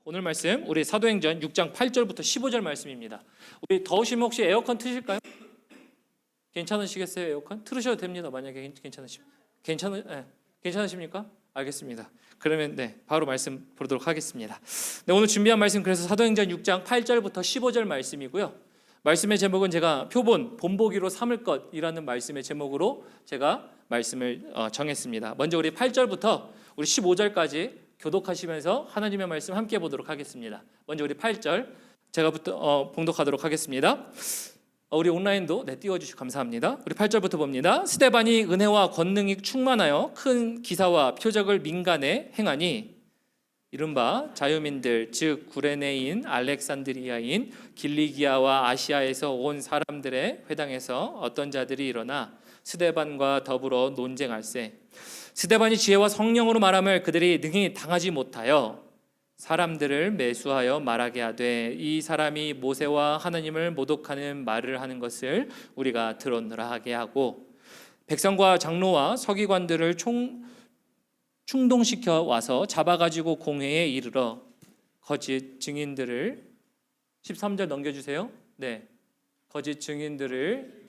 오늘 말씀 우리 사도행전 6장 8절부터 15절 말씀입니다. 우리 더우시면 혹시 에어컨 트실까요? 괜찮으시겠어요? 에어컨? 틀으셔도 됩니다. 만약에 괜찮으십니까? 알겠습니다. 그러면 바로 말씀 보도록 하겠습니다. 오늘 준비한 말씀 그래서 사도행전 6장 8절부터 15절 말씀이고요. 말씀의 제목은 제가 표본 본보기로 삼을 것이라는 말씀의 제목으로 제가 말씀을 정했습니다. 먼저 우리 8절부터 우리 15절까지 교독하시면서 하나님의 말씀 함께 보도록 하겠습니다. 먼저 우리 8절 제가 봉독하도록 하겠습니다. 우리 온라인도 띄워주시고 감사합니다. 우리 8절부터 봅니다. 스데반이 은혜와 권능이 충만하여 큰 기사와 표적을 민간에 행하니 이른바 자유민들 즉 구레네인 알렉산드리아인 길리기아와 아시아에서 온 사람들의 회당에서 어떤 자들이 일어나 스데반과 더불어 논쟁할세. 스데반이 지혜와 성령으로 말함을 그들이 능히 당하지 못하여 사람들을 매수하여 말하게 하되 이 사람이 모세와 하나님을 모독하는 말을 하는 것을 우리가 들었노라 하게 하고 백성과 장로와 서기관들을 충동시켜 와서 잡아가지고 공회에 이르러 거짓 증인들을 13절 넘겨주세요. 거짓 증인들을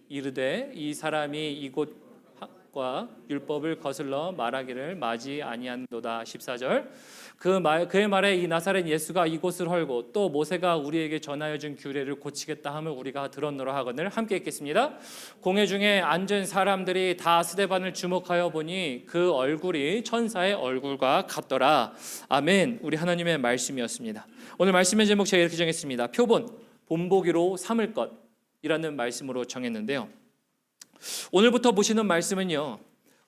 이르되 이 사람이 이곳과 율법을 거슬러 말하기를 마지 아니한도다. 14절 그의 말에 이 나사렛 예수가 이곳을 헐고 또 모세가 우리에게 전하여 준 규례를 고치겠다 함을 우리가 들었노라 하거늘. 함께 읽겠습니다. 공회 중에 앉은 사람들이 다 스데반을 주목하여 보니 그 얼굴이 천사의 얼굴과 같더라. 아멘. 우리 하나님의 말씀이었습니다. 오늘 말씀의 제목 제가 이렇게 정했습니다. 표본 본보기로 삼을 것이라는 말씀으로 정했는데요. 오늘부터 보시는 말씀은요,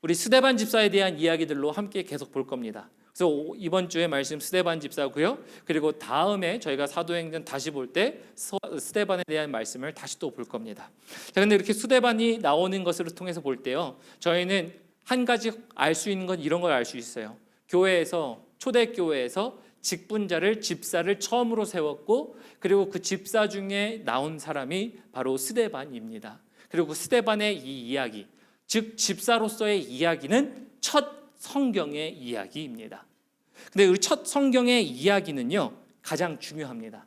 우리 스데반 집사에 대한 이야기들로 함께 계속 볼 겁니다. 그래서 이번 주에 말씀 스데반 집사고요. 그리고 다음에 저희가 사도행전 다시 볼 때 스데반에 대한 말씀을 다시 또 볼 겁니다. 자, 근데 이렇게 스데반이 나오는 것을 통해서 볼 때요, 저희는 한 가지 알 수 있는 건 이런 걸 알 수 있어요. 교회에서 초대교회에서 직분자를 집사를 처음으로 세웠고 그리고 그 집사 중에 나온 사람이 바로 스데반입니다. 그리고 그 스데반의 이 이야기, 즉 집사로서의 이야기는 첫 성경의 이야기입니다. 근데 우리 첫 성경의 이야기는요 가장 중요합니다.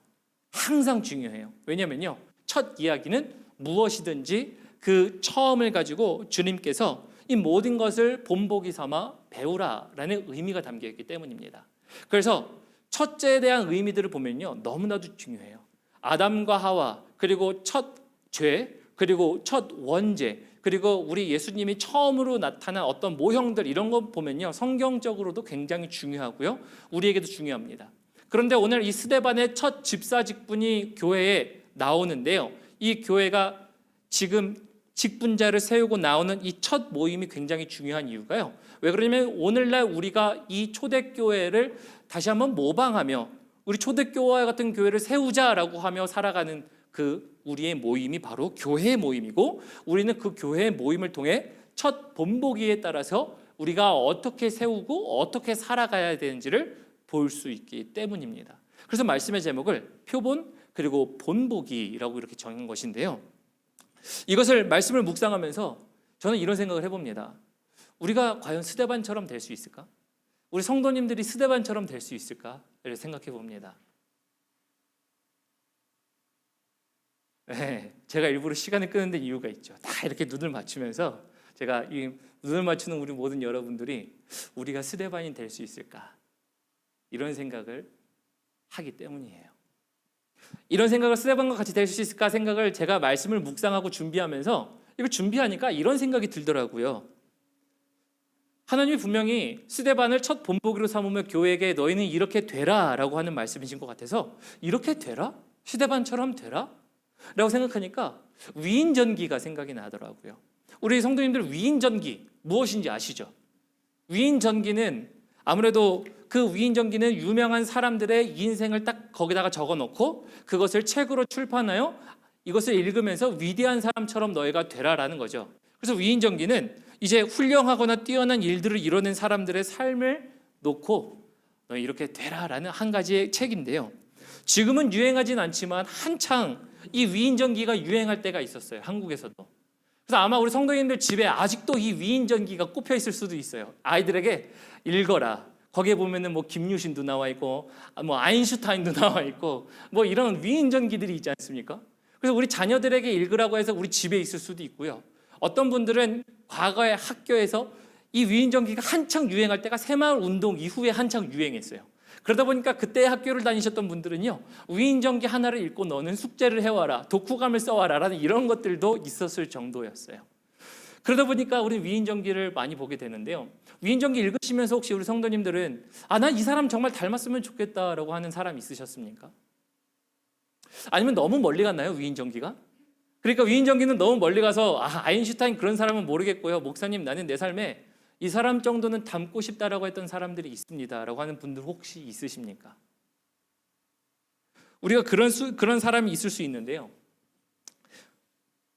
항상 중요해요. 왜냐면요 첫 이야기는 무엇이든지 그 처음을 가지고 주님께서 이 모든 것을 본보기 삼아 배우라라는 의미가 담겨 있기 때문입니다. 그래서 첫째에 대한 의미들을 보면요 너무나도 중요해요. 아담과 하와, 그리고 첫 죄, 그리고 첫 원죄, 그리고 우리 예수님이 처음으로 나타난 어떤 모형들, 이런 거 보면요 성경적으로도 굉장히 중요하고요 우리에게도 중요합니다. 그런데 오늘 이 스데반의 첫 집사 직분이 교회에 나오는데요, 이 교회가 지금 직분자를 세우고 나오는 이 첫 모임이 굉장히 중요한 이유가요, 왜 그러냐면 오늘날 우리가 이 초대교회를 다시 한번 모방하며 우리 초대교회 같은 교회를 세우자라고 하며 살아가는 그 우리의 모임이 바로 교회의 모임이고, 우리는 그 교회의 모임을 통해 첫 본보기에 따라서 우리가 어떻게 세우고 어떻게 살아가야 되는지를 볼 수 있기 때문입니다. 그래서 말씀의 제목을 표본 그리고 본보기라고 이렇게 정한 것인데요, 이것을 말씀을 묵상하면서 저는 이런 생각을 해봅니다. 우리가 과연 스데반처럼 될 수 있을까? 우리 성도님들이 스데반처럼 될 수 있을까를 생각해 봅니다. 제가 일부러 시간을 끄는 데 이유가 있죠. 다 이렇게 눈을 맞추면서 제가 이 눈을 맞추는 우리 모든 여러분들이 우리가 스데반이 될 수 있을까? 이런 생각을 하기 때문이에요. 이런 생각을 스데반과 같이 될 수 있을까 생각을 제가 말씀을 묵상하고 준비하면서 이걸 준비하니까 이런 생각이 들더라고요. 하나님이 분명히 스데반을 첫 본보기로 삼으며 교회에게 너희는 이렇게 되라 라고 하는 말씀이신 것 같아서, 이렇게 되라? 스데반처럼 되라? 라고 생각하니까 위인전기가 생각이 나더라고요. 우리 성도님들 위인전기 무엇인지 아시죠? 위인전기는 아무래도 그 위인전기는 유명한 사람들의 인생을 딱 거기다가 적어놓고 그것을 책으로 출판하여 이것을 읽으면서 위대한 사람처럼 너희가 되라라는 거죠. 그래서 위인전기는 이제 훌륭하거나 뛰어난 일들을 이뤄낸 사람들의 삶을 놓고 너희 이렇게 되라라는 한 가지의 책인데요, 지금은 유행하진 않지만 한창 이 위인전기가 유행할 때가 있었어요, 한국에서도. 그래서 아마 우리 성도님들 집에 아직도 이 위인전기가 꼽혀 있을 수도 있어요. 아이들에게 읽어라, 거기에 보면은 뭐 김유신도 나와 있고 뭐 아인슈타인도 나와 있고 뭐 이런 위인전기들이 있지 않습니까? 그래서 우리 자녀들에게 읽으라고 해서 우리 집에 있을 수도 있고요. 어떤 분들은 과거에 학교에서 이 위인전기가 한창 유행할 때가 새마을 운동 이후에 한창 유행했어요. 그러다 보니까 그때 학교를 다니셨던 분들은요, 위인전기 하나를 읽고 너는 숙제를 해와라, 독후감을 써와라 라는 이런 것들도 있었을 정도였어요. 그러다 보니까 우리 위인전기를 많이 보게 되는데요. 위인전기 읽으시면서 혹시 우리 성도님들은 난 이 사람 정말 닮았으면 좋겠다라고 하는 사람 있으셨습니까? 아니면 너무 멀리 갔나요, 위인전기가? 그러니까 위인전기는 너무 멀리 가서 아인슈타인 그런 사람은 모르겠고요. 목사님, 나는 내 삶에 이 사람 정도는 닮고 싶다라고 했던 사람들이 있습니다라고 하는 분들 혹시 있으십니까? 우리가 그런 사람이 있을 수 있는데요.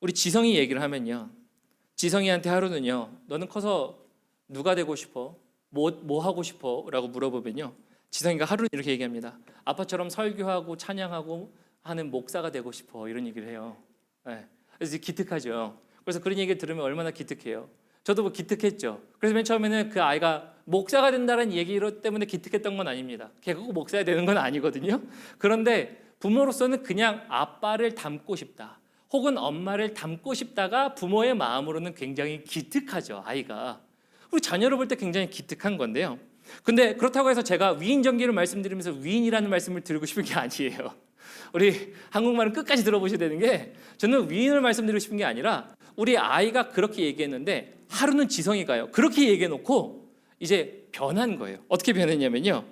우리 지성이 얘기를 하면요, 지성이한테 하루는요, 너는 커서 누가 되고 싶어? 뭐 하고 싶어? 라고 물어보면요, 지성이가 하루는 이렇게 얘기합니다. 아빠처럼 설교하고 찬양하고 하는 목사가 되고 싶어. 이런 얘기를 해요. 네. 그래서 기특하죠. 그래서 그런 얘기를 들으면 얼마나 기특해요. 저도 뭐 기특했죠. 그래서 맨 처음에는 그 아이가 목사가 된다는 얘기 때문에 기특했던 건 아닙니다. 걔가 꼭 목사가 되는 건 아니거든요. 그런데 부모로서는 그냥 아빠를 닮고 싶다, 혹은 엄마를 닮고 싶다가 부모의 마음으로는 굉장히 기특하죠, 아이가. 우리 자녀를 볼 때 굉장히 기특한 건데요. 근데 그렇다고 해서 제가 위인전기를 말씀드리면서 위인이라는 말씀을 드리고 싶은 게 아니에요. 우리 한국말은 끝까지 들어보셔야 되는 게, 저는 위인을 말씀드리고 싶은 게 아니라 우리 아이가 그렇게 얘기했는데 하루는 지성이가요, 그렇게 얘기해놓고 이제 변한 거예요. 어떻게 변했냐면요,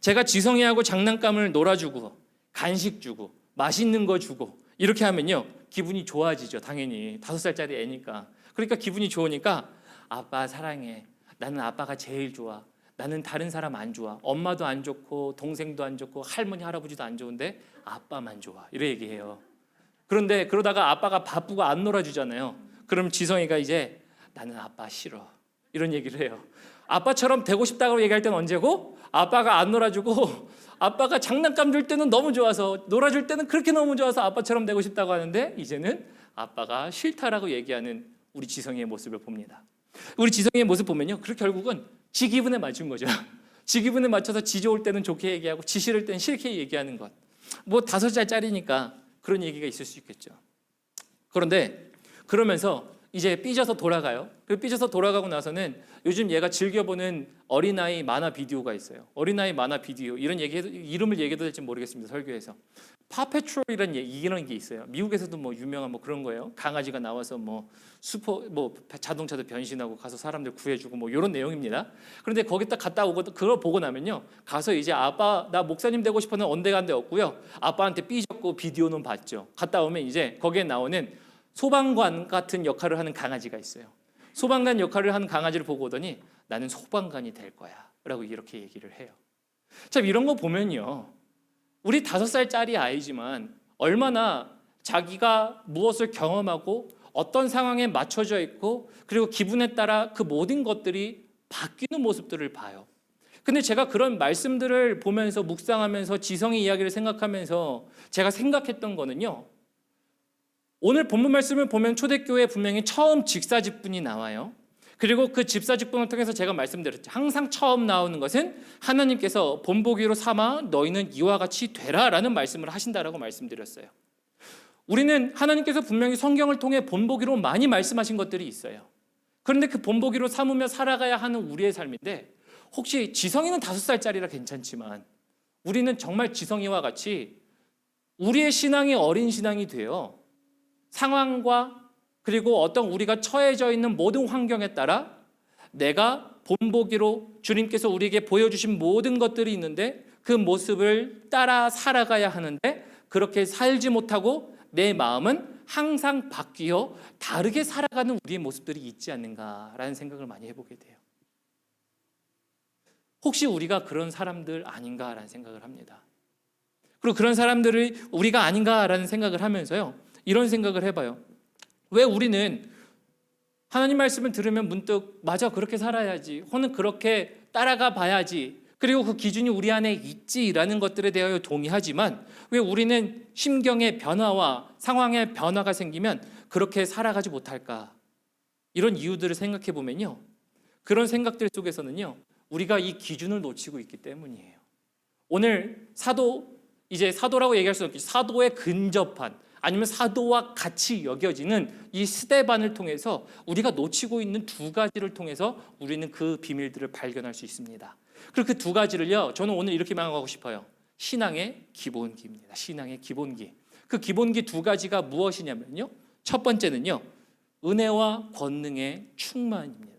제가 지성이하고 장난감을 놀아주고 간식 주고 맛있는 거 주고 이렇게 하면요, 기분이 좋아지죠. 당연히 5살짜리 애니까. 그러니까 기분이 좋으니까 아빠 사랑해, 나는 아빠가 제일 좋아, 나는 다른 사람 안 좋아, 엄마도 안 좋고 동생도 안 좋고 할머니 할아버지도 안 좋은데 아빠만 좋아, 이래 얘기해요. 그런데 그러다가 아빠가 바쁘고 안 놀아주잖아요. 그럼 지성이가 이제 나는 아빠 싫어, 이런 얘기를 해요. 아빠처럼 되고 싶다고 얘기할 때는 언제고, 아빠가 안 놀아주고 아빠가 장난감 줄 때는 너무 좋아서, 놀아줄 때는 그렇게 너무 좋아서 아빠처럼 되고 싶다고 하는데 이제는 아빠가 싫다라고 얘기하는 우리 지성이의 모습을 봅니다. 우리 지성이의 모습 보면요, 그 결국은 지 기분에 맞춘 거죠. 지 기분에 맞춰서 지 좋을 때는 좋게 얘기하고 지 싫을 때는 싫게 얘기하는 것. 뭐 5살짜리니까 그런 얘기가 있을 수 있겠죠. 그런데 그러면서 이제 삐져서 돌아가요. 그 삐져서 돌아가고 나서는 요즘 얘가 즐겨보는 어린아이 만화 비디오가 있어요. 어린아이 만화 비디오, 이런 이름을 얘기해도 될지 모르겠습니다, 설교에서. 파페트롤이라는 이런 게 있어요. 미국에서도 뭐 유명한 뭐 그런 거예요. 강아지가 나와서 뭐 자동차도 변신하고 가서 사람들 구해주고 뭐 이런 내용입니다. 그런데 거기 딱 갔다 오고 그걸 보고 나면요, 가서 이제 아빠 나 목사님 되고 싶어는 온데간데 없고요, 아빠한테 삐졌고 비디오는 봤죠. 갔다 오면 이제 거기에 나오는 소방관 같은 역할을 하는 강아지가 있어요. 소방관 역할을 하는 강아지를 보고 오더니 나는 소방관이 될 거야 라고 이렇게 얘기를 해요. 참 이런 거 보면요, 우리 5살짜리 아이지만 얼마나 자기가 무엇을 경험하고 어떤 상황에 맞춰져 있고 그리고 기분에 따라 그 모든 것들이 바뀌는 모습들을 봐요. 근데 제가 그런 말씀들을 보면서 묵상하면서 지성의 이야기를 생각하면서 제가 생각했던 거는요, 오늘 본문 말씀을 보면 초대교회에 분명히 처음 직사직분이 나와요. 그리고 그 집사직분을 통해서 제가 말씀드렸죠. 항상 처음 나오는 것은 하나님께서 본보기로 삼아 너희는 이와 같이 되라라는 말씀을 하신다라고 말씀드렸어요. 우리는 하나님께서 분명히 성경을 통해 본보기로 많이 말씀하신 것들이 있어요. 그런데 그 본보기로 삼으며 살아가야 하는 우리의 삶인데, 혹시 지성이는 5살짜리라 괜찮지만 우리는 정말 지성이와 같이 우리의 신앙이 어린 신앙이 되어 상황과 그리고 어떤 우리가 처해져 있는 모든 환경에 따라 내가 본보기로 주님께서 우리에게 보여주신 모든 것들이 있는데 그 모습을 따라 살아가야 하는데, 그렇게 살지 못하고 내 마음은 항상 바뀌어 다르게 살아가는 우리의 모습들이 있지 않는가라는 생각을 많이 해보게 돼요. 혹시 우리가 그런 사람들 아닌가라는 생각을 합니다. 그리고 그런 사람들이 우리가 아닌가라는 생각을 하면서요, 이런 생각을 해봐요. 왜 우리는 하나님 말씀을 들으면 문득 맞아, 그렇게 살아야지, 혹은 그렇게 따라가 봐야지, 그리고 그 기준이 우리 안에 있지라는 것들에 대하여 동의하지만 왜 우리는 심경의 변화와 상황의 변화가 생기면 그렇게 살아가지 못할까? 이런 이유들을 생각해 보면요, 그런 생각들 속에서는요, 우리가 이 기준을 놓치고 있기 때문이에요. 오늘 이제 사도라고 얘기할 수는 없겠죠. 사도에 근접한 아니면 사도와 같이 여겨지는 이 스데반을 통해서 우리가 놓치고 있는 두 가지를 통해서 우리는 그 비밀들을 발견할 수 있습니다. 그리고 그 두 가지를요, 저는 오늘 이렇게 말하고 싶어요. 신앙의 기본기입니다. 신앙의 기본기. 그 기본기 두 가지가 무엇이냐면요, 첫 번째는요, 은혜와 권능의 충만입니다.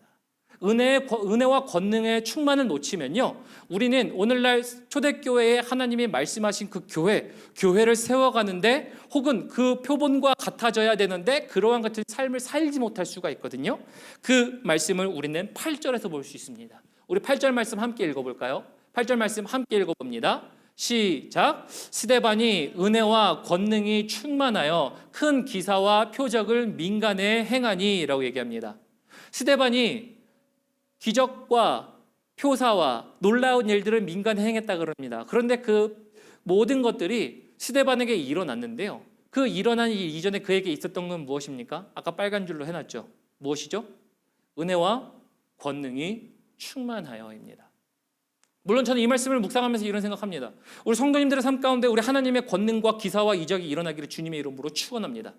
은혜와 권능의 충만을 놓치면요, 우리는 오늘날 초대교회에 하나님이 말씀하신 그 교회를 세워가는데 혹은 그 표본과 같아져야 되는데 그러한 같은 삶을 살지 못할 수가 있거든요. 그 말씀을 우리는 8절에서 볼 수 있습니다. 우리 8절 말씀 함께 읽어볼까요? 8절 말씀 함께 읽어봅니다. 시작. 스데반이 은혜와 권능이 충만하여 큰 기사와 표적을 민간에 행하니 라고 얘기합니다. 스데반이 기적과 표사와 놀라운 일들을 민간에 행했다 그럽니다. 그런데 그 모든 것들이 스데반에게 일어났는데요, 그 일어난 일 이전에 그에게 있었던 건 무엇입니까? 아까 빨간 줄로 해놨죠. 무엇이죠? 은혜와 권능이 충만하여입니다. 물론 저는 이 말씀을 묵상하면서 이런 생각합니다. 우리 성도님들의 삶 가운데 우리 하나님의 권능과 기사와 이적이 일어나기를 주님의 이름으로 축원합니다.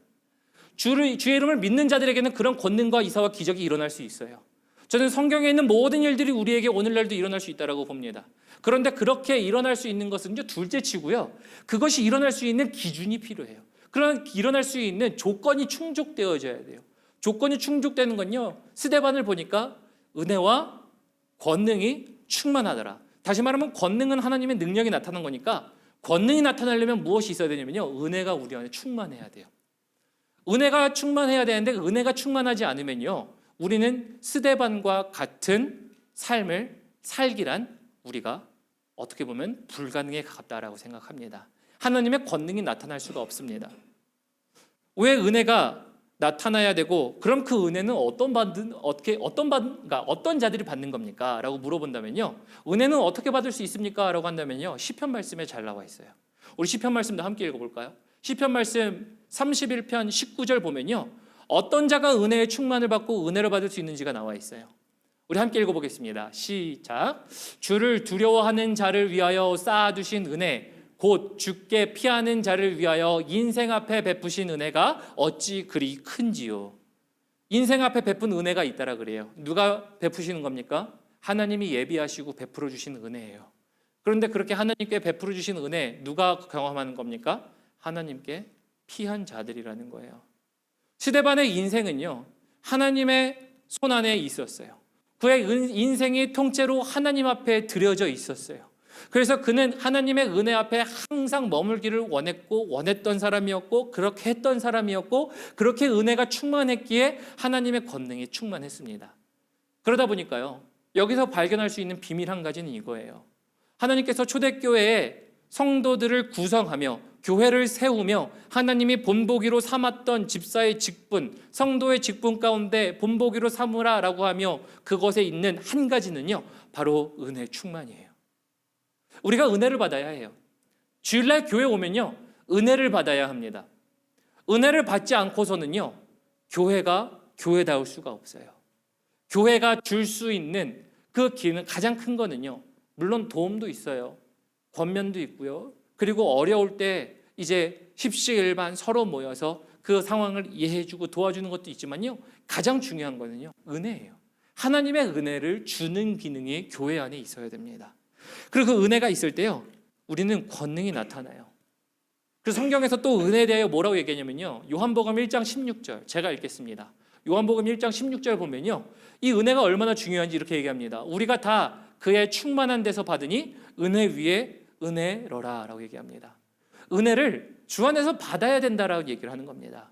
주의 이름을 믿는 자들에게는 그런 권능과 이사와 기적이 일어날 수 있어요. 저는 성경에 있는 모든 일들이 우리에게 오늘날도 일어날 수 있다고 봅니다. 그런데 그렇게 일어날 수 있는 것은 둘째치고요, 그것이 일어날 수 있는 기준이 필요해요. 그런 일어날 수 있는 조건이 충족되어져야 돼요. 조건이 충족되는 건요, 스데반을 보니까 은혜와 권능이 충만하더라. 다시 말하면 권능은 하나님의 능력이 나타난 거니까 권능이 나타나려면 무엇이 있어야 되냐면요, 은혜가 우리 안에 충만해야 돼요. 은혜가 충만해야 되는데 은혜가 충만하지 않으면요, 우리는 스데반과 같은 삶을 살기란 우리가 어떻게 보면 불가능에 가깝다라고 생각합니다. 하나님의 권능이 나타날 수가 없습니다. 왜 은혜가 나타나야 되고, 그럼 그 은혜는 어떤 자들이 받는 겁니까? 라고 물어본다면요, 은혜는 어떻게 받을 수 있습니까? 라고 한다면요, 시편 말씀에 잘 나와 있어요. 우리 시편 말씀도 함께 읽어볼까요? 시편 말씀 31편 19절 보면요, 어떤 자가 은혜의 충만을 받고 은혜를 받을 수 있는지가 나와 있어요. 우리 함께 읽어보겠습니다. 시작. 주를 두려워하는 자를 위하여 쌓아두신 은혜, 곧 주께 피하는 자를 위하여 인생 앞에 베푸신 은혜가 어찌 그리 큰지요. 인생 앞에 베푼 은혜가 있다라 그래요. 누가 베푸시는 겁니까? 하나님이 예비하시고 베풀어 주신 은혜예요. 그런데 그렇게 하나님께 베풀어 주신 은혜 누가 경험하는 겁니까? 하나님께 피한 자들이라는 거예요. 스데반의 인생은요, 하나님의 손 안에 있었어요. 그의 인생이 통째로 하나님 앞에 드려져 있었어요. 그래서 그는 하나님의 은혜 앞에 항상 머물기를 원했던 사람이었고, 그렇게 했던 사람이었고, 그렇게 은혜가 충만했기에 하나님의 권능이 충만했습니다. 그러다 보니까요, 여기서 발견할 수 있는 비밀 한 가지는 이거예요. 하나님께서 초대교회에 성도들을 구성하며 교회를 세우며 하나님이 본보기로 삼았던 집사의 직분, 성도의 직분 가운데 본보기로 삼으라라고 하며 그것에 있는 한 가지는요, 바로 은혜 충만이에요. 우리가 은혜를 받아야 해요. 주일날 교회 오면요, 은혜를 받아야 합니다. 은혜를 받지 않고서는요, 교회가 교회다울 수가 없어요. 교회가 줄 수 있는 그 기능, 가장 큰 거는요, 물론 도움도 있어요. 권면도 있고요. 그리고 어려울 때 이제 십시일반 서로 모여서 그 상황을 이해해주고 도와주는 것도 있지만요, 가장 중요한 거는요, 은혜예요. 하나님의 은혜를 주는 기능이 교회 안에 있어야 됩니다. 그리고 그 은혜가 있을 때요, 우리는 권능이 나타나요. 그래서 성경에서 또 은혜에 대하여 뭐라고 얘기하냐면요, 요한복음 1장 16절 제가 읽겠습니다. 요한복음 1장 16절 보면요, 이 은혜가 얼마나 중요한지 이렇게 얘기합니다. 우리가 다 그의 충만한 데서 받으니 은혜 위에 은혜로라 라고 얘기합니다. 은혜를 주 안에서 받아야 된다라고 얘기를 하는 겁니다.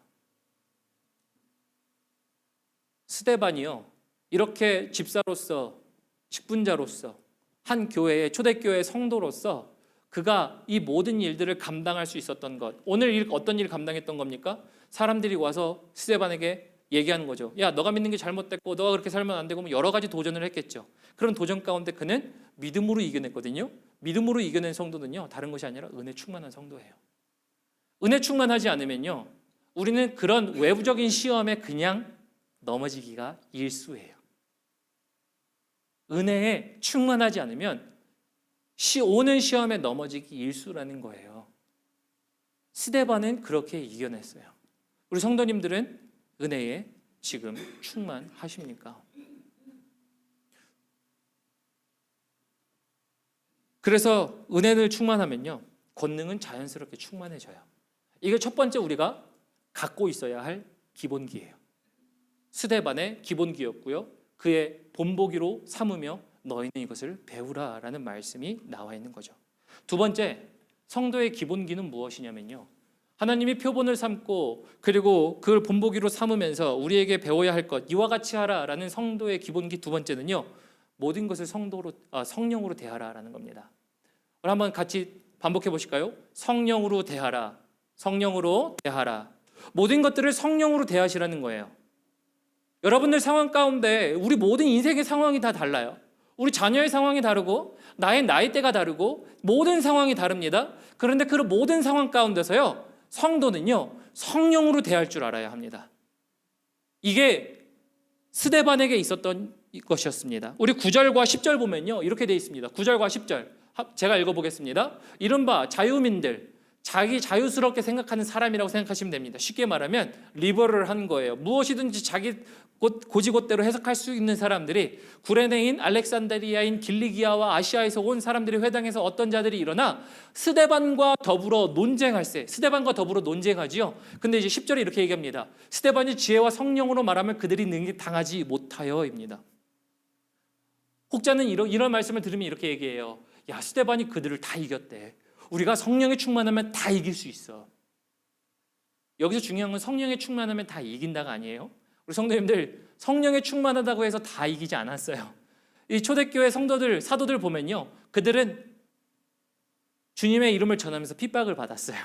스데반이요, 이렇게 집사로서, 직분자로서, 한 교회의 초대교회 성도로서 그가 이 모든 일들을 감당할 수 있었던 것, 오늘 어떤 일을 감당했던 겁니까? 사람들이 와서 스데반에게 얘기하는 거죠. 야, 너가 믿는 게 잘못됐고 너가 그렇게 살면 안 되고, 여러 가지 도전을 했겠죠. 그런 도전 가운데 그는 믿음으로 이겨냈거든요. 믿음으로 이겨낸 성도는요, 다른 것이 아니라 은혜 충만한 성도예요. 은혜 충만하지 않으면요, 우리는 그런 외부적인 시험에 그냥 넘어지기가 일쑤예요. 은혜에 충만하지 않으면 오는 시험에 넘어지기 일수라는 거예요. 스데반은 그렇게 이겨냈어요. 우리 성도님들은 은혜에 지금 충만하십니까? 그래서 은혜를 충만하면요, 권능은 자연스럽게 충만해져요. 이게 첫 번째 우리가 갖고 있어야 할 기본기예요. 스데반의 기본기였고요, 그의 본보기로 삼으며 너희는 이것을 배우라라는 말씀이 나와 있는 거죠. 두 번째, 성도의 기본기는 무엇이냐면요, 하나님이 표본을 삼고 그리고 그걸 본보기로 삼으면서 우리에게 배워야 할 것, 이와 같이 하라라는 성도의 기본기 두 번째는요, 모든 것을 성령으로 대하라라는 겁니다. 한번 같이 반복해 보실까요? 성령으로 대하라, 성령으로 대하라. 모든 것들을 성령으로 대하시라는 거예요. 여러분들 상황 가운데 우리 모든 인생의 상황이 다 달라요. 우리 자녀의 상황이 다르고 나의 나이대가 다르고 모든 상황이 다릅니다. 그런데 그 모든 상황 가운데서요, 성도는요, 성령으로 대할 줄 알아야 합니다. 이게 스데반에게 있었던 것이었습니다. 우리 9절과 10절 보면요, 이렇게 되어 있습니다. 9절과 10절 제가 읽어보겠습니다. 이른바 자유민들, 자기 자유스럽게 생각하는 사람이라고 생각하시면 됩니다. 쉽게 말하면 리버럴한 거예요. 무엇이든지 자기 고지곳대로 해석할 수 있는 사람들이, 구레네인, 알렉산드리아인, 길리기아와 아시아에서 온 사람들이 회당에서 어떤 자들이 일어나 스데반과 더불어 논쟁할세. 스데반과 더불어 논쟁하지요. 근데 이제 10절에 이렇게 얘기합니다. 스데반이 지혜와 성령으로 말하면 그들이 능히 당하지 못하여입니다. 혹자는 이런 말씀을 들으면 이렇게 얘기해요. 야, 스데반이 그들을 다 이겼대. 우리가 성령에 충만하면 다 이길 수 있어. 여기서 중요한 건 성령에 충만하면 다 이긴다가 아니에요. 우리 성도님들, 성령에 충만하다고 해서 다 이기지 않았어요. 이 초대교회 성도들, 사도들 보면요, 그들은 주님의 이름을 전하면서 핍박을 받았어요.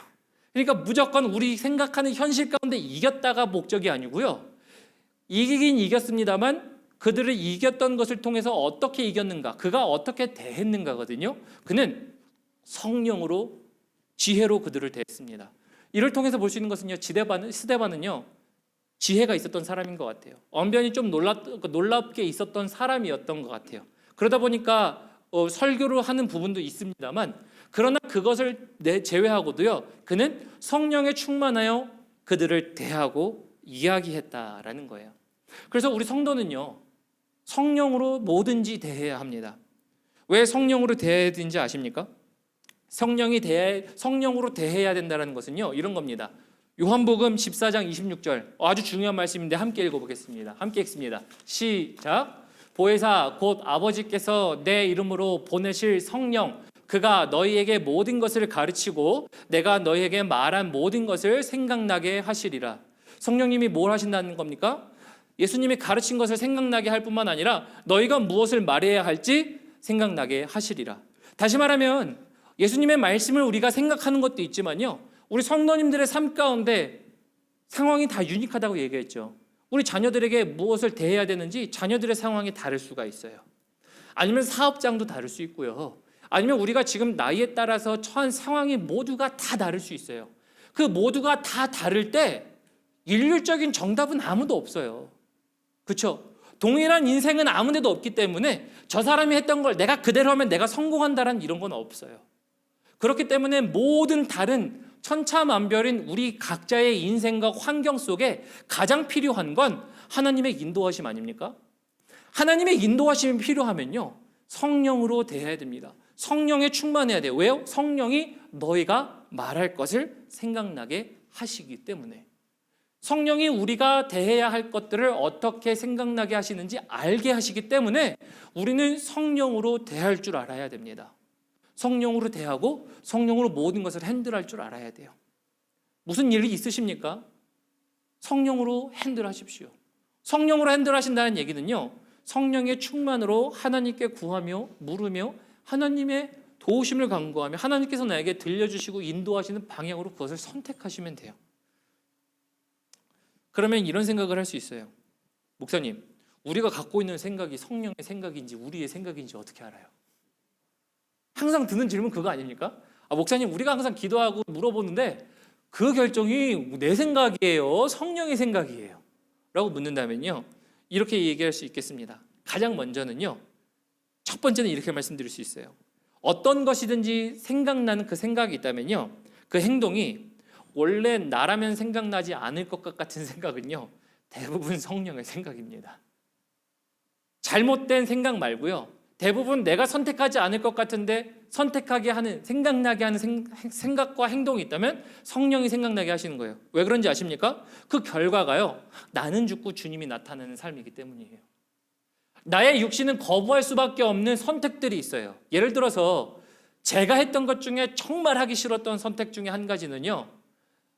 그러니까 무조건 우리 생각하는 현실 가운데 이겼다가 목적이 아니고요, 이기긴 이겼습니다만 그들을 이겼던 것을 통해서 어떻게 이겼는가, 그가 어떻게 대했는가거든요. 그는 성령으로, 지혜로 그들을 대했습니다. 이를 통해서 볼 수 있는 것은요, 스데반은요, 지혜가 있었던 사람인 것 같아요. 언변이 좀 놀랍게 있었던 사람이었던 것 같아요. 그러다 보니까 설교를 하는 부분도 있습니다만, 그러나 그것을 제외하고도요, 그는 성령에 충만하여 그들을 대하고 이야기했다라는 거예요. 그래서 우리 성도는요, 성령으로 뭐든지 대해야 합니다. 왜 성령으로 대해야 되는지 아십니까? 성령으로 대해야 된다는 것은요, 이런 겁니다. 요한복음 14장 26절, 아주 중요한 말씀인데 함께 읽어보겠습니다. 함께 읽습니다. 시작. 보혜사 곧 아버지께서 내 이름으로 보내실 성령, 그가 너희에게 모든 것을 가르치고 내가 너희에게 말한 모든 것을 생각나게 하시리라. 성령님이 뭘 하신다는 겁니까? 예수님이 가르친 것을 생각나게 할 뿐만 아니라 너희가 무엇을 말해야 할지 생각나게 하시리라. 다시 말하면 예수님의 말씀을 우리가 생각하는 것도 있지만요, 우리 성도님들의 삶 가운데 상황이 다 유니크하다고 얘기했죠. 우리 자녀들에게 무엇을 대해야 되는지 자녀들의 상황이 다를 수가 있어요. 아니면 사업장도 다를 수 있고요. 아니면 우리가 지금 나이에 따라서 처한 상황이 모두가 다 다를 수 있어요. 그 모두가 다 다를 때 일률적인 정답은 아무도 없어요. 그렇죠? 동일한 인생은 아무 데도 없기 때문에 저 사람이 했던 걸 내가 그대로 하면 내가 성공한다는 이런 건 없어요. 그렇기 때문에 모든 다른 천차만별인 우리 각자의 인생과 환경 속에 가장 필요한 건 하나님의 인도하심 아닙니까? 하나님의 인도하심이 필요하면요, 성령으로 대해야 됩니다. 성령에 충만해야 돼요. 왜요? 성령이 너희가 말할 것을 생각나게 하시기 때문에. 성령이 우리가 대해야 할 것들을 어떻게 생각나게 하시는지 알게 하시기 때문에 우리는 성령으로 대할 줄 알아야 됩니다. 성령으로 대하고 성령으로 모든 것을 핸들할 줄 알아야 돼요. 무슨 일이 있으십니까? 성령으로 핸들하십시오. 성령으로 핸들하신다는 얘기는요, 성령의 충만으로 하나님께 구하며 물으며 하나님의 도우심을 간구하며 하나님께서 나에게 들려주시고 인도하시는 방향으로 그것을 선택하시면 돼요. 그러면 이런 생각을 할 수 있어요. 목사님, 우리가 갖고 있는 생각이 성령의 생각인지 우리의 생각인지 어떻게 알아요? 항상 드는 질문 그거 아닙니까? 목사님, 우리가 항상 기도하고 물어보는데 그 결정이 내 생각이에요? 성령의 생각이에요? 라고 묻는다면요, 이렇게 얘기할 수 있겠습니다. 가장 먼저는요, 첫 번째는 이렇게 말씀드릴 수 있어요. 어떤 것이든지 생각나는 그 생각이 있다면요, 그 행동이 원래 나라면 생각나지 않을 것 같은 생각은요, 대부분 성령의 생각입니다. 잘못된 생각 말고요, 대부분 내가 선택하지 않을 것 같은데 선택하게 하는, 생각나게 하는 생각과 행동이 있다면 성령이 생각나게 하시는 거예요. 왜 그런지 아십니까? 그 결과가요, 나는 죽고 주님이 나타나는 삶이기 때문이에요. 나의 육신은 거부할 수밖에 없는 선택들이 있어요. 예를 들어서 제가 했던 것 중에 정말 하기 싫었던 선택 중에 한 가지는요,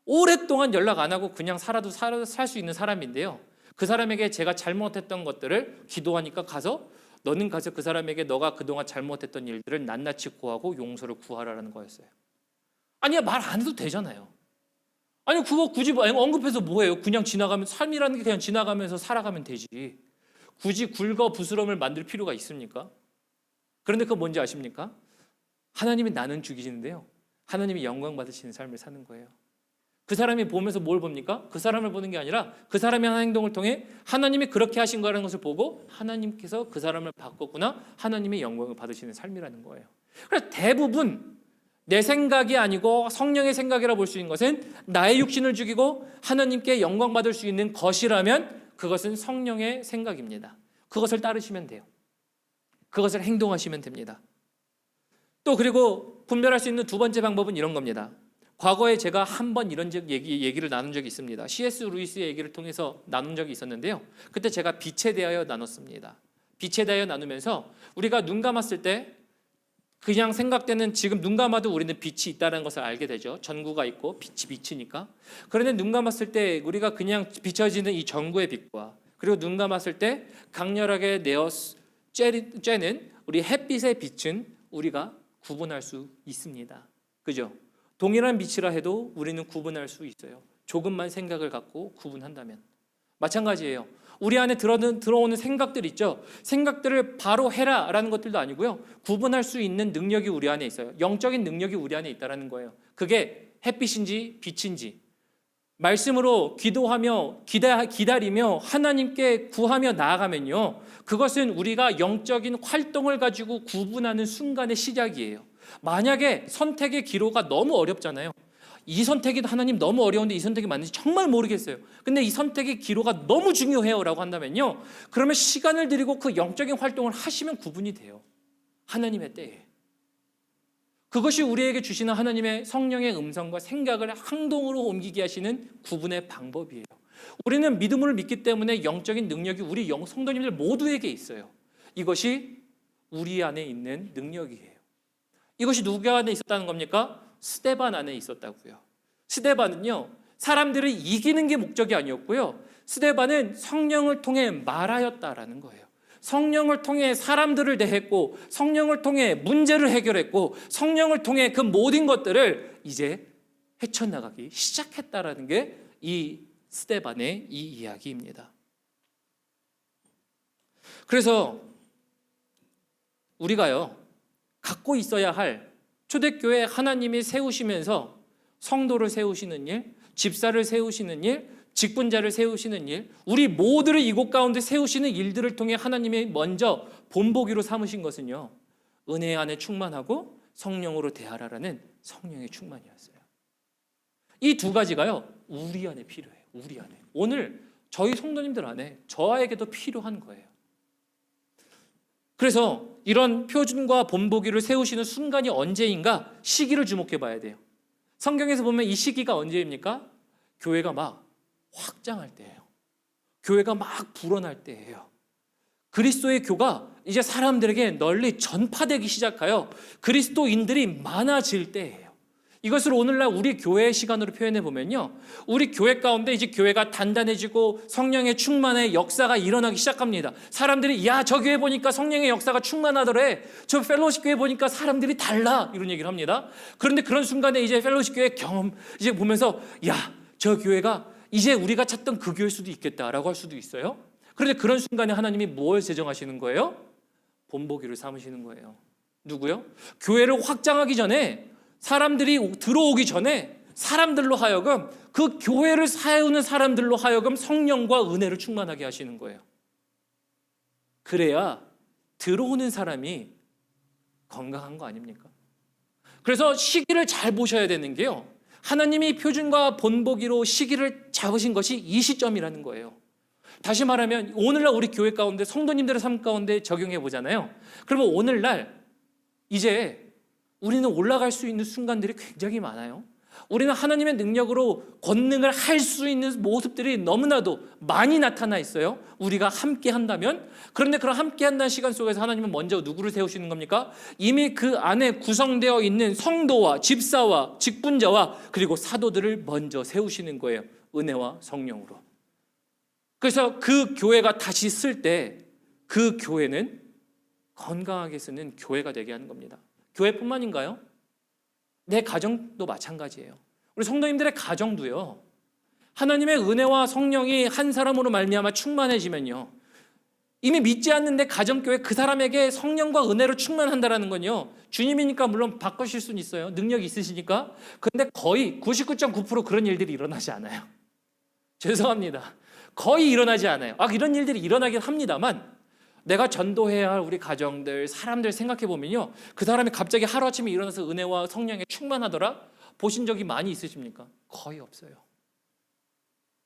오랫동안 연락 안 하고 그냥 살아도 살 수 있는 사람인데요, 그 사람에게 제가 잘못했던 것들을 기도하니까 너는 가서 그 사람에게 너가 그동안 잘못했던 일들을 낱낱이 고하고 용서를 구하라는 거였어요. 아니, 말 안 해도 되잖아요. 아니, 그거 굳이 언급해서 뭐해요? 그냥 지나가면, 삶이라는 게 그냥 지나가면서 살아가면 되지. 굳이 굴거 부스럼을 만들 필요가 있습니까? 그런데 그거 뭔지 아십니까? 하나님이 나는 죽이시는데요, 하나님이 영광 받으시는 삶을 사는 거예요. 그 사람이 보면서 뭘 봅니까? 그 사람을 보는 게 아니라 그 사람의 한 행동을 통해 하나님이 그렇게 하신 거라는 것을 보고 하나님께서 그 사람을 바꿨구나, 하나님의 영광을 받으시는 삶이라는 거예요. 그래서 대부분 내 생각이 아니고 성령의 생각이라 볼 수 있는 것은 나의 육신을 죽이고 하나님께 영광 받을 수 있는 것이라면 그것은 성령의 생각입니다. 그것을 따르시면 돼요. 그것을 행동하시면 됩니다. 또 그리고 분별할 수 있는 두 번째 방법은 이런 겁니다. 과거에 제가 한 번 이런 얘기를 나눈 적이 있습니다. C.S. 루이스의 얘기를 통해서 나눈 적이 있었는데요, 그때 제가 빛에 대하여 나눴습니다. 빛에 대하여 나누면서 우리가 눈 감았을 때 그냥 생각되는, 지금 눈 감아도 우리는 빛이 있다는 것을 알게 되죠. 전구가 있고 빛이 비치니까. 그런데 눈 감았을 때 우리가 그냥 비춰지는 이 전구의 빛과, 그리고 눈 감았을 때 강렬하게 쬐는 우리 햇빛의 빛은 우리가 구분할 수 있습니다. 그죠? 동일한 빛이라 해도 우리는 구분할 수 있어요. 조금만 생각을 갖고 구분한다면. 마찬가지예요. 우리 안에 들어오는 생각들 있죠. 생각들을 바로 해라라는 것들도 아니고요, 구분할 수 있는 능력이 우리 안에 있어요. 영적인 능력이 우리 안에 있다는 거예요. 그게 햇빛인지 빛인지, 말씀으로 기도하며 기다리며 하나님께 구하며 나아가면요, 그것은 우리가 영적인 활동을 가지고 구분하는 순간의 시작이에요. 만약에 선택의 기로가 너무 어렵잖아요. 이 선택이 하나님 너무 어려운데 이 선택이 맞는지 정말 모르겠어요. 근데 이 선택의 기로가 너무 중요해요 라고 한다면요, 그러면 시간을 들이고 그 영적인 활동을 하시면 구분이 돼요. 하나님의 때에. 그것이 우리에게 주시는 하나님의 성령의 음성과 생각을 행동으로 옮기게 하시는 구분의 방법이에요. 우리는 믿음을 믿기 때문에 영적인 능력이 우리 성도님들 모두에게 있어요. 이것이 우리 안에 있는 능력이에요. 이것이 누구 안에 있었다는 겁니까? 스데반 안에 있었다고요. 스데반은요, 사람들을 이기는 게 목적이 아니었고요, 스데반은 성령을 통해 말하였다라는 거예요. 성령을 통해 사람들을 대했고, 성령을 통해 문제를 해결했고, 성령을 통해 그 모든 것들을 이제 헤쳐나가기 시작했다라는 게 이 스데반의 이 이야기입니다. 그래서 우리가요, 갖고 있어야 할, 초대교회 하나님이 세우시면서 성도를 세우시는 일, 집사를 세우시는 일, 직분자를 세우시는 일, 우리 모두를 이곳 가운데 세우시는 일들을 통해 하나님이 먼저 본보기로 삼으신 것은요, 은혜 안에 충만하고 성령으로 대하라라는 성령의 충만이었어요. 이 두 가지가요, 우리 안에 필요해요. 우리 안에. 오늘 저희 성도님들 안에, 저에게도 필요한 거예요. 그래서 이런 표준과 본보기를 세우시는 순간이 언제인가, 시기를 주목해 봐야 돼요. 성경에서 보면 이 시기가 언제입니까? 교회가 막 확장할 때예요. 교회가 막 불어날 때예요. 그리스도의 교가 이제 사람들에게 널리 전파되기 시작하여 그리스도인들이 많아질 때예요. 이것을 오늘날 우리 교회의 시간으로 표현해 보면요, 우리 교회 가운데 이제 교회가 단단해지고 성령의 충만의 역사가 일어나기 시작합니다. 사람들이, 야, 저 교회 보니까 성령의 역사가 충만하더래, 저 펠로우십 교회 보니까 사람들이 달라, 이런 얘기를 합니다. 그런데 그런 순간에 이제 펠로우십 교회 경험 이제 보면서, 야, 저 교회가 이제 우리가 찾던 그 교회일 수도 있겠다라고 할 수도 있어요. 그런데 그런 순간에 하나님이 뭘 제정하시는 거예요? 본보기를 삼으시는 거예요. 누구요? 교회를 확장하기 전에, 사람들이 들어오기 전에 사람들로 하여금, 그 교회를 세우는 사람들로 하여금 성령과 은혜를 충만하게 하시는 거예요. 그래야 들어오는 사람이 건강한 거 아닙니까? 그래서 시기를 잘 보셔야 되는 게요, 하나님이 표준과 본보기로 시기를 잡으신 것이 이 시점이라는 거예요. 다시 말하면 오늘날 우리 교회 가운데 성도님들의 삶 가운데 적용해 보잖아요. 그러면 오늘날 이제 우리는 올라갈 수 있는 순간들이 굉장히 많아요. 우리는 하나님의 능력으로 권능을 할 수 있는 모습들이 너무나도 많이 나타나 있어요, 우리가 함께 한다면. 그런데 그런 함께 한다는 시간 속에서 하나님은 먼저 누구를 세우시는 겁니까? 이미 그 안에 구성되어 있는 성도와 집사와 직분자와 그리고 사도들을 먼저 세우시는 거예요, 은혜와 성령으로. 그래서 그 교회가 다시 쓸 때 그 교회는 건강하게 쓰는 교회가 되게 하는 겁니다. 교회뿐만인가요? 내 가정도 마찬가지예요. 우리 성도님들의 가정도요, 하나님의 은혜와 성령이 한 사람으로 말미암아 충만해지면요, 이미 믿지 않는데 가정교회 그 사람에게 성령과 은혜로 충만한다는 건요, 주님이니까 물론 바꾸실 수는 있어요, 능력이 있으시니까. 그런데 거의 99.9% 그런 일들이 일어나지 않아요. 죄송합니다, 거의 일어나지 않아요. 이런 일들이 일어나긴 합니다만, 내가 전도해야 할 우리 가정들, 사람들 생각해 보면요, 그 사람이 갑자기 하루아침에 일어나서 은혜와 성령에 충만하더라? 보신 적이 많이 있으십니까? 거의 없어요.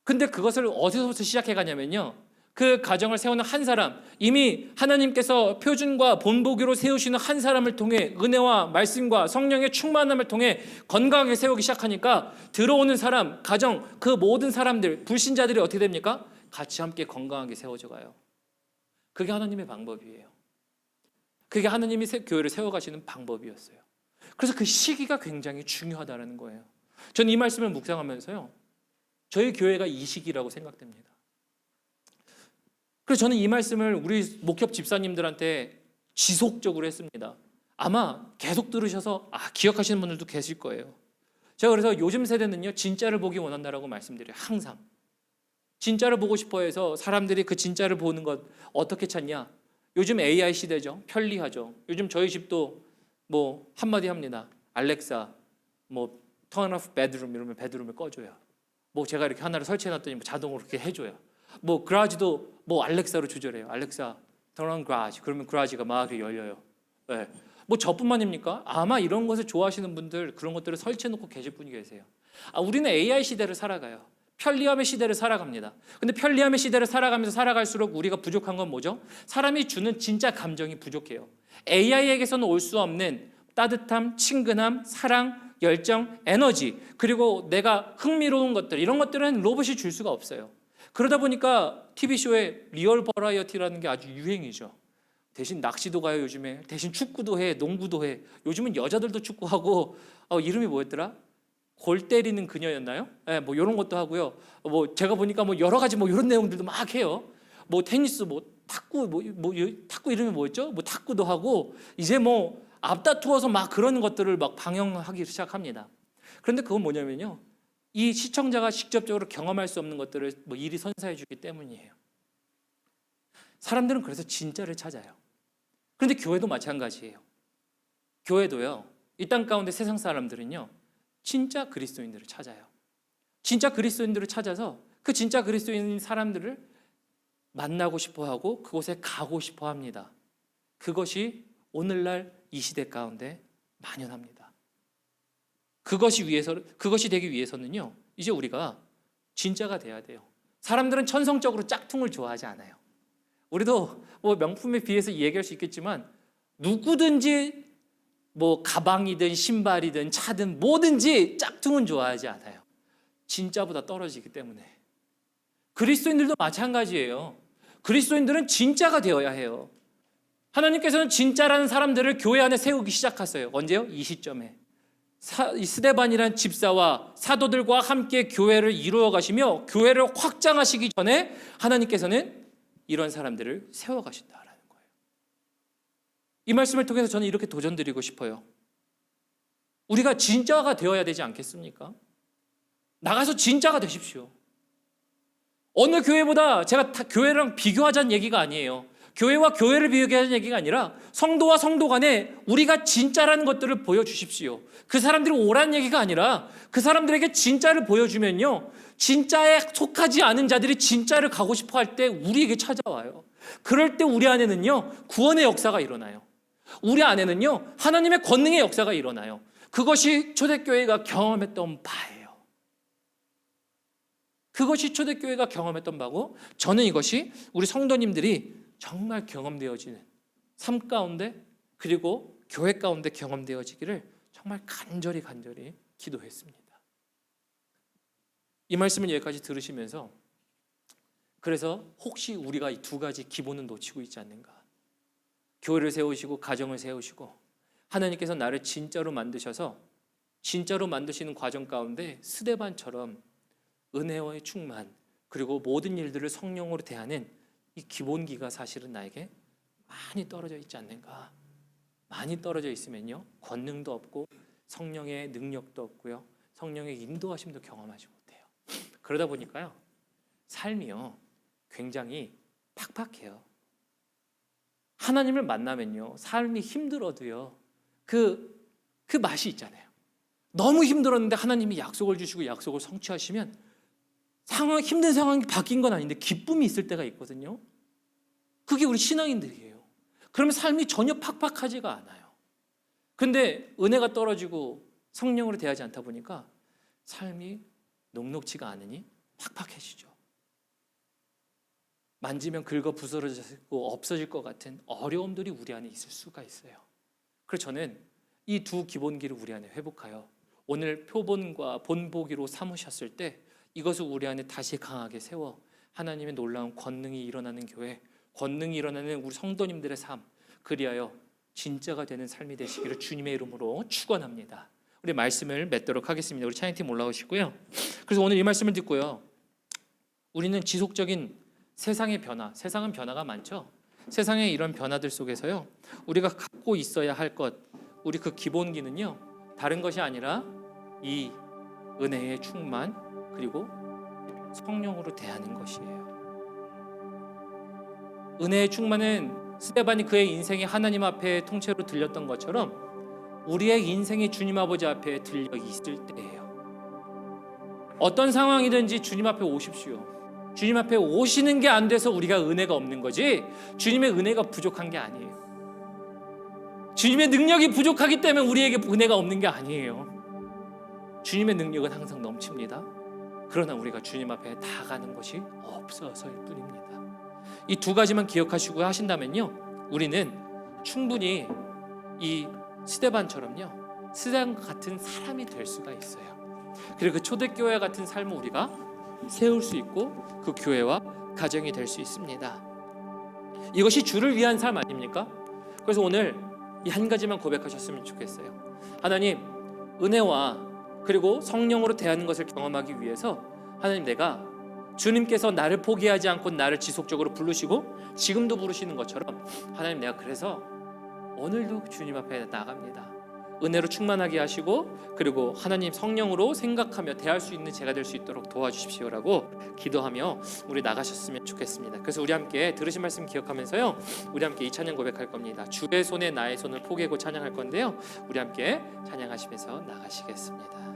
근데 그것을 어디서부터 시작해 가냐면요, 그 가정을 세우는 한 사람, 이미 하나님께서 표준과 본보기로 세우시는 한 사람을 통해 은혜와 말씀과 성령의 충만함을 통해 건강하게 세우기 시작하니까 들어오는 사람, 가정, 그 모든 사람들, 불신자들이 어떻게 됩니까? 같이 함께 건강하게 세워져 가요. 그게 하나님의 방법이에요. 그게 하나님이 교회를 세워가시는 방법이었어요. 그래서 그 시기가 굉장히 중요하다는 거예요. 저는 이 말씀을 묵상하면서요, 저희 교회가 이 시기라고 생각됩니다. 그래서 저는 이 말씀을 우리 목협 집사님들한테 지속적으로 했습니다. 아마 계속 들으셔서 기억하시는 분들도 계실 거예요. 제가 그래서 요즘 세대는요, 진짜를 보기 원한다라고 말씀드려요. 항상 진짜를 보고 싶어 해서 사람들이 그 진짜를 보는 것 어떻게 찾냐? 요즘 AI 시대죠. 편리하죠. 요즘 저희 집도 뭐 한마디 합니다. 알렉사 뭐 turn off bedroom 이러면 베드룸을 꺼줘요. 뭐 제가 이렇게 하나를 설치해놨더니 뭐 자동으로 이렇게 해줘요. 뭐 그라지도 뭐 알렉사로 조절해요. 알렉사 turn on garage 그러면 그라지가 막 이렇게 열려요. 네. 뭐 저뿐만입니까? 아마 이런 것을 좋아하시는 분들, 그런 것들을 설치해놓고 계실 분이 계세요. 우리는 AI 시대를 살아가요. 편리함의 시대를 살아갑니다. 근데 편리함의 시대를 살아가면서 살아갈수록 우리가 부족한 건 뭐죠? 사람이 주는 진짜 감정이 부족해요. AI에게서는 올 수 없는 따뜻함, 친근함, 사랑, 열정, 에너지, 그리고 내가 흥미로운 것들, 이런 것들은 로봇이 줄 수가 없어요. 그러다 보니까 TV쇼에 리얼 버라이어티라는 게 아주 유행이죠. 대신 낚시도 가요, 요즘에. 대신 축구도 해, 농구도 해. 요즘은 여자들도 축구하고, 이름이 뭐였더라? 골 때리는 그녀였나요? 네, 뭐 이런 것도 하고요. 뭐 제가 보니까 뭐 여러 가지 뭐 이런 내용들도 막 해요. 뭐 테니스, 뭐 탁구, 탁구 이름이 뭐였죠? 뭐 탁구도 하고, 이제 뭐 앞다투어서 막 그런 것들을 막 방영하기 시작합니다. 그런데 그건 뭐냐면요, 이 시청자가 직접적으로 경험할 수 없는 것들을 뭐 일이 선사해 주기 때문이에요. 사람들은 그래서 진짜를 찾아요. 그런데 교회도 마찬가지예요. 교회도요, 이 땅 가운데 세상 사람들은요, 진짜 그리스도인들을 찾아요. 진짜 그리스도인들을 찾아서 그 진짜 그리스도인 사람들을 만나고 싶어하고 그곳에 가고 싶어합니다. 그것이 오늘날 이 시대 가운데 만연합니다. 그것이 되기 위해서는요, 이제 우리가 진짜가 돼야 돼요. 사람들은 천성적으로 짝퉁을 좋아하지 않아요. 우리도 뭐 명품에 비해서 얘기할 수 있겠지만, 누구든지 뭐 가방이든 신발이든 차든 뭐든지 짝퉁은 좋아하지 않아요. 진짜보다 떨어지기 때문에. 그리스도인들도 마찬가지예요. 그리스도인들은 진짜가 되어야 해요. 하나님께서는 진짜라는 사람들을 교회 안에 세우기 시작하세요. 언제요? 이 시점에. 스데반이라는 집사와 사도들과 함께 교회를 이루어 가시며 교회를 확장하시기 전에 하나님께서는 이런 사람들을 세워 가신다. 이 말씀을 통해서 저는 이렇게 도전드리고 싶어요. 우리가 진짜가 되어야 되지 않겠습니까? 나가서 진짜가 되십시오. 어느 교회보다, 제가 다 교회랑 비교하자는 얘기가 아니에요. 교회와 교회를 비교하는 얘기가 아니라 성도와 성도 간에 우리가 진짜라는 것들을 보여주십시오. 그 사람들이 오라는 얘기가 아니라 그 사람들에게 진짜를 보여주면요, 진짜에 속하지 않은 자들이 진짜를 가고 싶어 할 때 우리에게 찾아와요. 그럴 때 우리 안에는요, 구원의 역사가 일어나요. 우리 안에는요, 하나님의 권능의 역사가 일어나요. 그것이 초대교회가 경험했던 바예요. 그것이 초대교회가 경험했던 바고, 저는 이것이 우리 성도님들이 정말 경험되어지는 삶 가운데, 그리고 교회 가운데 경험되어지기를 정말 간절히 기도했습니다. 이 말씀을 여기까지 들으시면서, 그래서 혹시 우리가 이 두 가지 기본은 놓치고 있지 않는가? 교회를 세우시고 가정을 세우시고 하나님께서 나를 진짜로 만드셔서 진짜로 만드시는 과정 가운데 스데반처럼 은혜와의 충만, 그리고 모든 일들을 성령으로 대하는 이 기본기가 사실은 나에게 많이 떨어져 있지 않는가? 많이 떨어져 있으면요, 권능도 없고 성령의 능력도 없고요, 성령의 인도하심도 경험하지 못해요. 그러다 보니까요, 삶이요 굉장히 팍팍해요. 하나님을 만나면요, 삶이 힘들어도요, 그 맛이 있잖아요. 너무 힘들었는데 하나님이 약속을 주시고 약속을 성취하시면 힘든 상황이 바뀐 건 아닌데 기쁨이 있을 때가 있거든요. 그게 우리 신앙인들이에요. 그러면 삶이 전혀 팍팍하지가 않아요. 근데 은혜가 떨어지고 성령으로 대하지 않다 보니까 삶이 녹록지가 않으니 팍팍해지죠. 만지면 긁어 부스러지고 없어질 것 같은 어려움들이 우리 안에 있을 수가 있어요. 그래서 저는 이 두 기본기를 우리 안에 회복하여 오늘 표본과 본보기로 삼으셨을 때 이것을 우리 안에 다시 강하게 세워 하나님의 놀라운 권능이 일어나는 교회, 권능이 일어나는 우리 성도님들의 삶, 그리하여 진짜가 되는 삶이 되시기를 주님의 이름으로 축원합니다. 우리 말씀을 맺도록 하겠습니다. 우리 찬양팀 올라오시고요. 그래서 오늘 이 말씀을 듣고요, 우리는 지속적인 세상의 변화, 세상은 변화가 많죠. 세상의 이런 변화들 속에서요, 우리가 갖고 있어야 할 것, 우리 그 기본기는요, 다른 것이 아니라 이 은혜의 충만, 그리고 성령으로 대하는 것이에요. 은혜의 충만은 스데반이 그의 인생이 하나님 앞에 통째로 들렸던 것처럼 우리의 인생이 주님 아버지 앞에 들려 있을 때예요. 어떤 상황이든지 주님 앞에 오십시오. 주님 앞에 오시는 게 안 돼서 우리가 은혜가 없는 거지, 주님의 은혜가 부족한 게 아니에요. 주님의 능력이 부족하기 때문에 우리에게 은혜가 없는 게 아니에요. 주님의 능력은 항상 넘칩니다. 그러나 우리가 주님 앞에 다가가는 것이 없어서일 뿐입니다. 이 두 가지만 기억하시고 하신다면요, 우리는 충분히 이 스데반처럼요, 스데반 같은 사람이 될 수가 있어요. 그리고 그 초대교회 같은 삶을 우리가 세울 수 있고 그 교회와 가정이 될 수 있습니다. 이것이 주를 위한 삶 아닙니까? 그래서 오늘 이 한 가지만 고백하셨으면 좋겠어요. 하나님, 은혜와 그리고 성령으로 대하는 것을 경험하기 위해서 하나님, 내가 주님께서 나를 포기하지 않고 나를 지속적으로 부르시고 지금도 부르시는 것처럼 하나님, 내가 그래서 오늘도 주님 앞에 나갑니다. 은혜로 충만하게 하시고 그리고 하나님 성령으로 생각하며 대할 수 있는 제가 될 수 있도록 도와주십시오라고 기도하며 우리 나가셨으면 좋겠습니다. 그래서 우리 함께 들으신 말씀 기억하면서요, 우리 함께 이 찬양 고백할 겁니다. 주의 손에 나의 손을 포개고 찬양할 건데요, 우리 함께 찬양하시면서 나가시겠습니다.